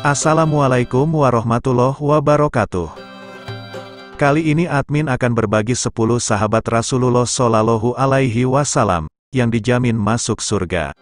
Assalamualaikum warahmatullahi wabarakatuh. Kali ini admin akan berbagi 10 sahabat Rasulullah Shallallahu Alaihi Wasallam yang dijamin masuk surga.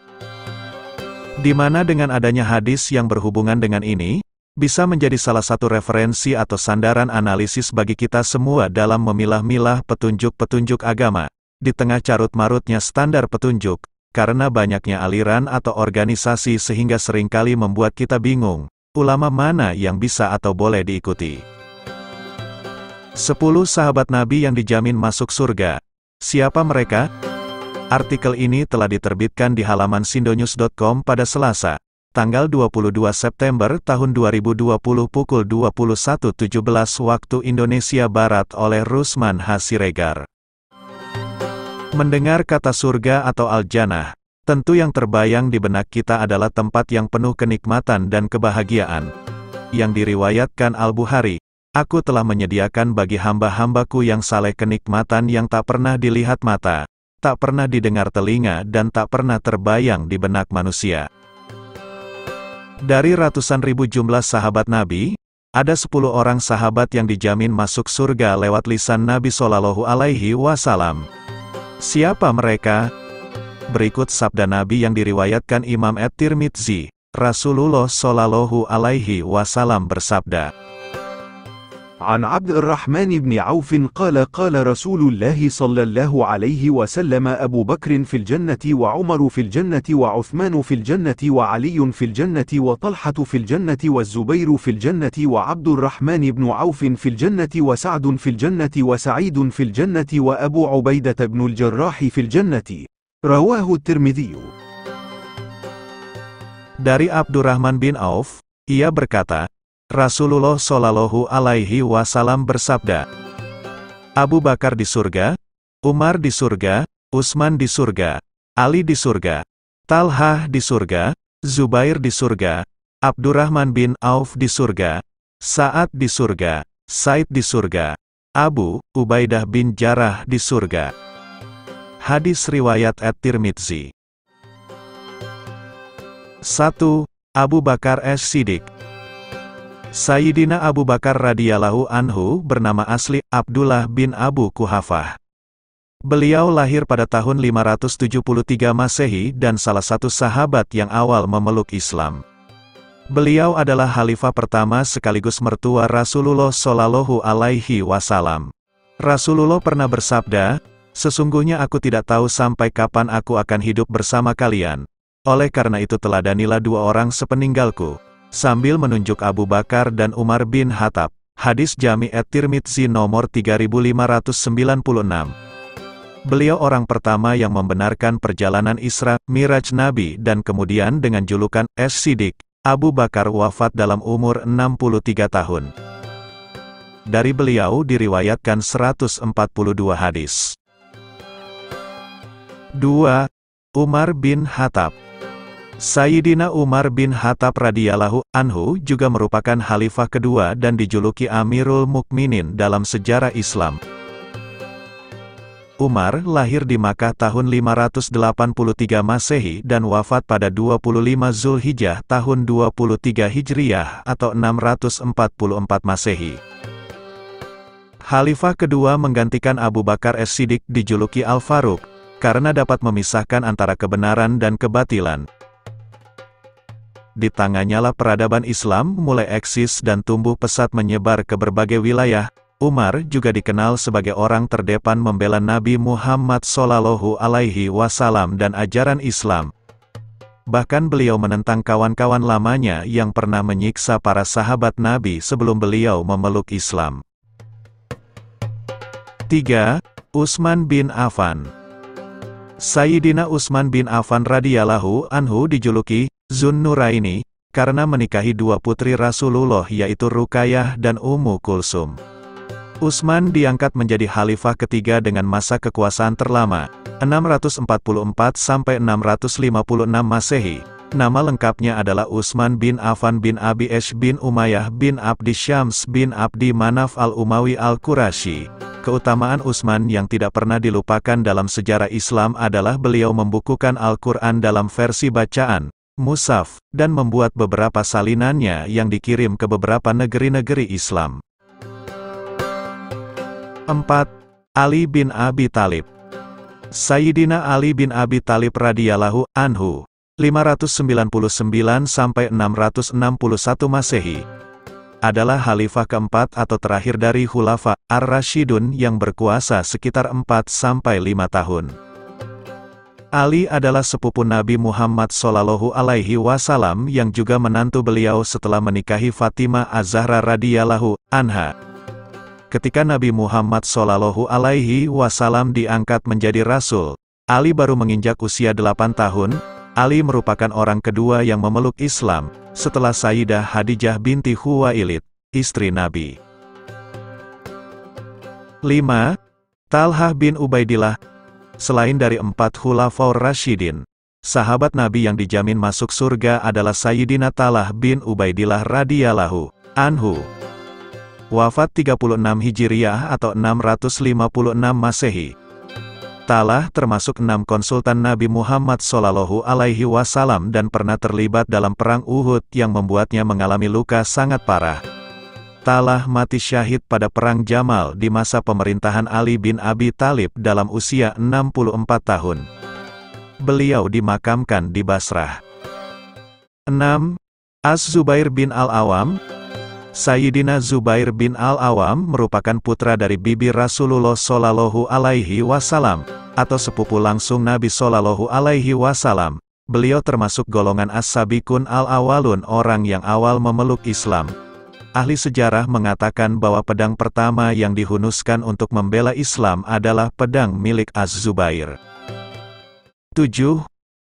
Di mana dengan adanya hadis yang berhubungan dengan ini, bisa menjadi salah satu referensi atau sandaran analisis bagi kita semua dalam memilah-milah petunjuk-petunjuk agama, di tengah carut-marutnya standar petunjuk, karena banyaknya aliran atau organisasi sehingga seringkali membuat kita bingung. Ulama mana yang bisa atau boleh diikuti? 10 sahabat Nabi yang dijamin masuk surga. Siapa mereka? Artikel ini telah diterbitkan di halaman sindonews.com pada Selasa, tanggal 22 September tahun 2020 pukul 21.17 waktu Indonesia Barat oleh Rusman H. Siregar. Mendengar kata surga atau Al-Jannah, tentu yang terbayang di benak kita adalah tempat yang penuh kenikmatan dan kebahagiaan. Yang diriwayatkan Al-Bukhari, aku telah menyediakan bagi hamba-hambaku yang saleh kenikmatan yang tak pernah dilihat mata, tak pernah didengar telinga dan tak pernah terbayang di benak manusia. Dari ratusan ribu jumlah sahabat Nabi, ada 10 orang sahabat yang dijamin masuk surga lewat lisan Nabi Shallallahu Alaihi Wasallam. Siapa mereka? Berikut sabda Nabi yang diriwayatkan Imam At-Tirmidzi. Rasulullah Shallallahu Alaihi Wasallam bersabda, عن عبد الرحمن بن عوف قال قال رسول الله صلى الله عليه وسلم أبو بكر في الجنة وعمر في الجنة وعثمان في الجنة وعلي في الجنة وطلحة في الجنة والزبير في الجنة وعبد الرحمن بن عوف في الجنة وسعد في الجنة وسعيد في الجنة وأبو عبيدة بن الجراح في الجنة. Rawahu Tirmidzi. Dari Abdurrahman bin Auf, ia berkata, Rasulullah Shallallahu Alaihi Wasallam bersabda, Abu Bakar di surga, Umar di surga, Utsman di surga, Ali di surga, Talhah di surga, Zubair di surga, Abdurrahman bin Auf di surga, Sa'ad di surga, Said di surga, Abu Ubaidah bin Jarrah di surga. Hadis riwayat At-Tirmidzi. 1. Abu Bakar As-Siddiq. Sayyidina Abu Bakar radhiyallahu anhu bernama asli Abdullah bin Abu Kuhafah. Beliau lahir pada tahun 573 Masehi dan salah satu sahabat yang awal memeluk Islam. Beliau adalah khalifah pertama sekaligus mertua Rasulullah Shallallahu Alaihi Wasallam. Rasulullah pernah bersabda, sesungguhnya aku tidak tahu sampai kapan aku akan hidup bersama kalian. Oleh karena itu teladanilah 2 orang sepeninggalku. Sambil menunjuk Abu Bakar dan Umar bin Khattab. Hadis Jami' At-Tirmidzi nomor 3596. Beliau orang pertama yang membenarkan perjalanan Isra, Miraj Nabi dan kemudian dengan julukan As-Siddiq. Abu Bakar wafat dalam umur 63 tahun. Dari beliau diriwayatkan 142 hadis. 2. Umar bin Khattab. Sayyidina Umar bin Khattab radhiyallahu anhu juga merupakan khalifah kedua dan dijuluki Amirul Mukminin dalam sejarah Islam. Umar lahir di Makkah tahun 583 Masehi dan wafat pada 25 Zulhijjah tahun 23 Hijriyah atau 644 Masehi. Khalifah kedua menggantikan Abu Bakar As-Siddiq dijuluki Al-Faruq, karena dapat memisahkan antara kebenaran dan kebatilan. Di tangannya lah peradaban Islam mulai eksis dan tumbuh pesat menyebar ke berbagai wilayah. Umar juga dikenal sebagai orang terdepan membela Nabi Muhammad Shallallahu Alaihi Wasallam dan ajaran Islam. Bahkan beliau menentang kawan-kawan lamanya yang pernah menyiksa para sahabat Nabi sebelum beliau memeluk Islam. 3. Utsman bin Affan. Sayyidina Utsman bin Affan radhiyallahu anhu dijuluki Zunnuraini karena menikahi 2 putri Rasulullah yaitu Ruqayyah dan Ummu Kulsum. Utsman diangkat menjadi khalifah ketiga dengan masa kekuasaan terlama, 644 sampai 656 Masehi. Nama lengkapnya adalah Utsman bin Affan bin Abi Ash bin Umayyah bin Abdi Syams bin Abdi Manaf al-Umawi al-Qurashi. Keutamaan Utsman yang tidak pernah dilupakan dalam sejarah Islam adalah beliau membukukan Al-Quran dalam versi bacaan, mushaf, dan membuat beberapa salinannya yang dikirim ke beberapa negeri-negeri Islam. 4. Ali bin Abi Thalib. Sayyidina Ali bin Abi Thalib radhiyallahu anhu, 599 sampai 661 Masehi, adalah khalifah keempat atau terakhir dari Khulafa ar-Rasyidun yang berkuasa sekitar 4 sampai 5 tahun. Ali adalah sepupu Nabi Muhammad Shallallahu Alaihi Wasallam yang juga menantu beliau setelah menikahi Fatimah Az-Zahra radhiyallahu anha. Ketika Nabi Muhammad Shallallahu Alaihi Wasallam diangkat menjadi Rasul, Ali baru menginjak usia 8 tahun. Ali merupakan orang kedua yang memeluk Islam, setelah Sayyidah Khadijah binti Khuwailid, istri Nabi. 5. Talhah bin Ubaidillah. Selain dari 4 Khulafaur Rasyidin, sahabat Nabi yang dijamin masuk surga adalah Sayyidina Talhah bin Ubaidillah radhiyallahu anhu. Wafat 36 Hijriah atau 656 Masehi. Talhah termasuk 6 konsultan Nabi Muhammad Shallallahu Alaihi Wasallam dan pernah terlibat dalam perang Uhud yang membuatnya mengalami luka sangat parah. Talhah mati syahid pada perang Jamal di masa pemerintahan Ali bin Abi Thalib dalam usia 64 tahun. Beliau dimakamkan di Basrah. 6. Az-Zubair bin Al-Awam. Sayyidina Zubair bin Al-Awam merupakan putra dari bibi Rasulullah Shallallahu Alaihi Wasallam, atau sepupu langsung Nabi Shallallahu Alaihi Wasallam. Beliau termasuk golongan as-sabiqun al-awalun, orang yang awal memeluk Islam. Ahli sejarah mengatakan bahwa pedang pertama yang dihunuskan untuk membela Islam adalah pedang milik Az-Zubair. 7.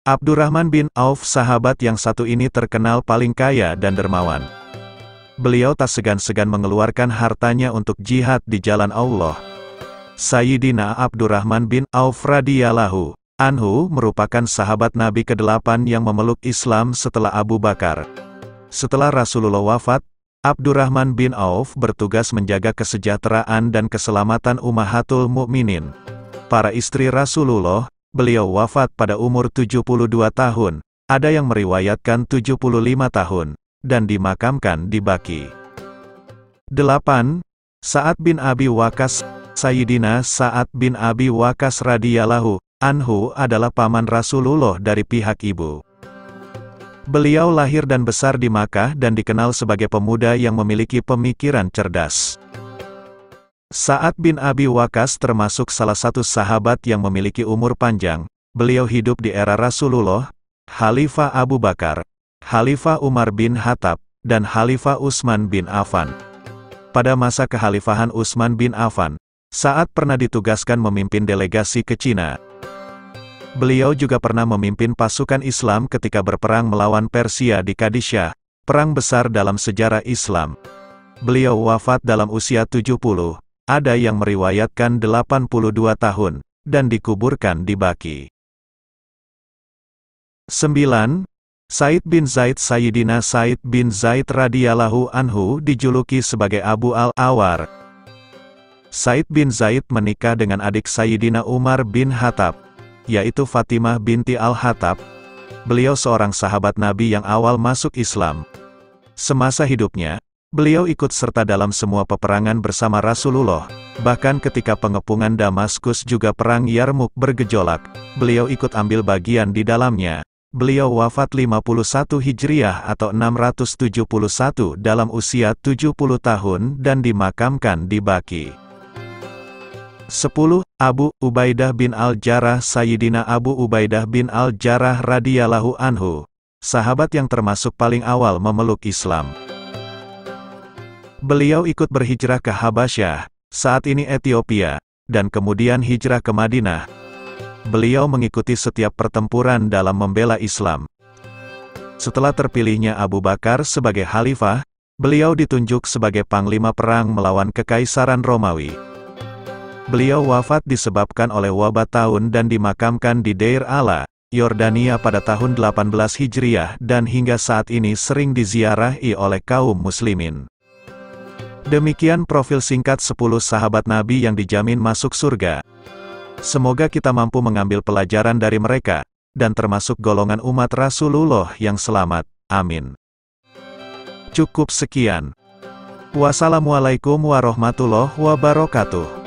Abdurrahman bin Auf. Sahabat yang satu ini terkenal paling kaya dan dermawan. Beliau tak segan-segan mengeluarkan hartanya untuk jihad di jalan Allah. Sayyidina Abdurrahman bin Auf radhiyallahu anhu merupakan sahabat Nabi ke-8 yang memeluk Islam setelah Abu Bakar. Setelah Rasulullah wafat, Abdurrahman bin Auf bertugas menjaga kesejahteraan dan keselamatan ummahatul mukminin. Para istri Rasulullah, beliau wafat pada umur 72 tahun, ada yang meriwayatkan 75 tahun. Dan dimakamkan di Baqi. 8. Sa'ad bin Abi Waqqas. Sayyidina Sa'ad bin Abi Waqqas radhiyallahu anhu adalah paman Rasulullah dari pihak ibu. Beliau lahir dan besar di Makkah dan dikenal sebagai pemuda yang memiliki pemikiran cerdas. Sa'ad bin Abi Waqqas termasuk salah satu sahabat yang memiliki umur panjang. Beliau hidup di era Rasulullah, Khalifah Abu Bakar, Khalifah Umar bin Khattab, dan Khalifah Utsman bin Affan. Pada masa kekhalifahan Utsman bin Affan, Sa'ad pernah ditugaskan memimpin delegasi ke Cina. Beliau juga pernah memimpin pasukan Islam ketika berperang melawan Persia di Qadisiyah, perang besar dalam sejarah Islam. Beliau wafat dalam usia 70, ada yang meriwayatkan 82 tahun, dan dikuburkan di Baqi. 9. Said bin Zaid. Sayyidina Said bin Zaid radhiyallahu anhu dijuluki sebagai Abu al-Awar. Said bin Zaid menikah dengan adik Sayyidina Umar bin Khattab, yaitu Fatimah binti al-Khattab. Beliau seorang sahabat Nabi yang awal masuk Islam. Semasa hidupnya, beliau ikut serta dalam semua peperangan bersama Rasulullah. Bahkan ketika pengepungan Damaskus juga perang Yarmuk bergejolak, beliau ikut ambil bagian di dalamnya. Beliau wafat 51 Hijriah atau 671 dalam usia 70 tahun dan dimakamkan di Baqi. 10. Abu Ubaidah bin Al-Jarrah. Sayyidina Abu Ubaidah bin Al-Jarrah radhiyallahu anhu, sahabat yang termasuk paling awal memeluk Islam. Beliau ikut berhijrah ke Habasyah, saat ini Ethiopia, dan kemudian hijrah ke Madinah. Beliau mengikuti setiap pertempuran dalam membela Islam. Setelah terpilihnya Abu Bakar sebagai khalifah, beliau ditunjuk sebagai panglima perang melawan Kekaisaran Romawi. Beliau wafat disebabkan oleh wabah taun dan dimakamkan di Deir Ala, Yordania pada tahun 18 Hijriah dan hingga saat ini sering diziarahi oleh kaum muslimin. Demikian profil singkat 10 sahabat Nabi yang dijamin masuk surga. Semoga kita mampu mengambil pelajaran dari mereka, dan termasuk golongan umat Rasulullah yang selamat. Amin. Cukup sekian. Wassalamualaikum warahmatullahi wabarakatuh.